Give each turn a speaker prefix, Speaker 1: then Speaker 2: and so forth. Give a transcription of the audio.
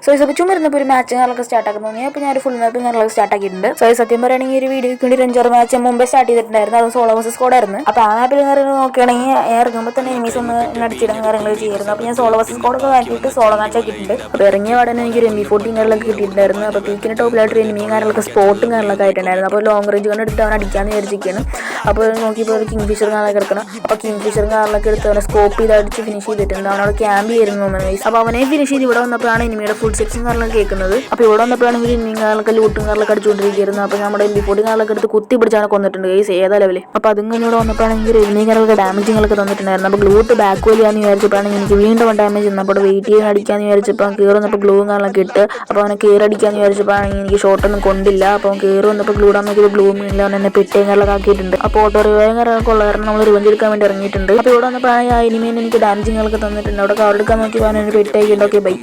Speaker 1: So ഈ ചുമ്മാ ഇരുന്നപ്പോൾ ഒരു മാച്ച് കാര്യങ്ങളൊക്കെ സ്റ്റാർട്ട് ആക്കാൻ തോന്നി. അപ്പോൾ ഞാൻ ഒരു ഫുൾ മാപ്പ് കാര്യങ്ങളൊക്കെ സ്റ്റാർട്ട് ആക്കിയിട്ടുണ്ട്. സോ സത്യം പറയുകയാണെങ്കിൽ ഒരു വീഡിയോയ്ക്ക് വേണ്ടി 5-6 മാച്ച് മുമ്പേ സ്റ്റാർട്ട് ചെയ്തിട്ടുണ്ടായിരുന്നു. അത് സോളോ വേഴ്സസ് സ്ക്വാഡ് ആയിരുന്നു. അപ്പോൾ ആ മാപ്പിൽ കാര്യങ്ങൾ നോക്കുകയാണെങ്കിൽ ഇറങ്ങുമ്പോൾ തന്നെ എനിമീസ് ഒന്ന് അടിച്ചിടുന്ന കാര്യങ്ങൾ ചെയ്യുമായിരുന്നു. അപ്പോൾ ഞാൻ സോളോ വേഴ്സസ് സ്ക്വാഡൊക്കെ മാറ്റിയിട്ട് സോളോ മാച്ച് ആക്കിയിട്ടുണ്ട്. അപ്പോൾ ഇറങ്ങിയ പാടനെ എനിക്ക് ഒരു MP14 കാര്യങ്ങളൊക്കെ കിട്ടിയിട്ടുണ്ടായിരുന്നു. അപ്പോൾ പീക്കിന് ടോപ്പിലായിട്ട് എനിമിയും കാര്യങ്ങളൊക്കെ സ്പോട്ടും കാര്യങ്ങളൊക്കെ ആയിട്ടുണ്ടായിരുന്നു. അപ്പോൾ ലോങ് റേഞ്ച് കൊണ്ട് എടുത്ത് അവൻ അടിക്കാമെന്ന് വിചാരിച്ചിരിക്കുകയാണ്. അപ്പോൾ നോക്കിയപ്പോൾ ഒരു കിങ് ഫിഷർ കാര്യങ്ങളൊക്കെ എടുക്കണം. അപ്പോൾ കിങ് ഫിഷർ കാര്യങ്ങളൊക്കെ എടുത്ത് അവനെ സ്കോപ്പ് ചെയ്ത് അടിച്ച് ഫിനിഷ് ചെയ്തിട്ടുണ്ട്. അവനോട് ക്യാമ്പ് ചെയ്യുന്നു തോന്നുന്നു. അപ്പോൾ അവനെ ഫിനിഷ് ചെയ്ത് ഇവിടെ വന്നപ്പോഴാണ് എനിമിയുടെ ഫുൾ സെറ്റ്സും കാര്യങ്ങളൊക്കെ കേൾക്കുന്നത്. അപ്പോൾ ഇവിടെ വന്നപ്പോഴാണെങ്കിൽ എനിമിയും കാര്യങ്ങളൊക്കെ ലൂട്ടും കാര്യങ്ങളൊക്കെ അടിച്ചുകൊണ്ടിരിക്കുകയായിരുന്നു. അപ്പോൾ നമ്മുടെ MP14 കാര്യങ്ങളൊക്കെ എടുത്ത് കുത്തി പിടിച്ചാണ് കൊന്നിട്ടുണ്ട്. ഗൈസ് ഏതാ ലെവല്. അപ്പോൾ അതും കഴിഞ്ഞ് ഇവിടെ വന്നപ്പോഴാണെങ്കിൽ എനിമിയും കാര്യങ്ങളൊക്കെ ഡാമേജിങ്ങളൊക്കെ തന്നിട്ടുണ്ടായിരുന്നു. അപ്പോൾ ഗ്ലൂട്ട് ബാക്ക് വലിയാന്ന് വിചാരിച്ചപ്പോഴാണെങ്കിൽ എനിക്ക് വീണ്ടും ഡാമേജ് തന്നു. അപ്പോൾ വെയിറ്റ് ചെയ്യാൻ അടിക്കാമെന്ന് വിചാരിച്ചപ്പോൾ കയറി വന്നപ്പോൾ ഗ്ലൂവും കാര്യങ്ങളൊക്കെ ഇട്ട് അപ്പോൾ അവനെ കയറി അടിക്കാമെന്ന് വിചാരിച്ചപ്പോഴാണെങ്കിൽ എനിക്ക് ഷോട്ടൊന്നും കൊണ്ടില്ല. അപ്പോൾ കയറി വന്നപ്പോൾ ഗ്ലൂടാൻ നോക്കിയപ്പോൾ ഗ്ലൂവും ഇല്ല. അവൻ എന്നെ പെട്ടയും കാര്യങ്ങളൊക്കെ ആക്കിയിട്ടുണ്ട്. അപ്പോൾ ഓട്ടോ റിവൈവും കാര്യങ്ങളൊക്കെ ഉള്ള കാരണം നമ്മൾ റിവഞ്ച് എടുക്കാൻ വേണ്ടി ഇറങ്ങിയിട്ടുണ്ട്. അപ്പോൾ ഇവിടെ വന്നപ്പോഴാണെങ്കിൽ ആ എനിമീനെ എനിക്ക് ഡാമേജിങ്ങളൊക്കെ തന്നിട്ടുണ്ട്. അവിടെ കവർ എടുക്കാൻ നോക്കി അവനെ പെട്ടായിട്ടുണ്ട്. Okay bye.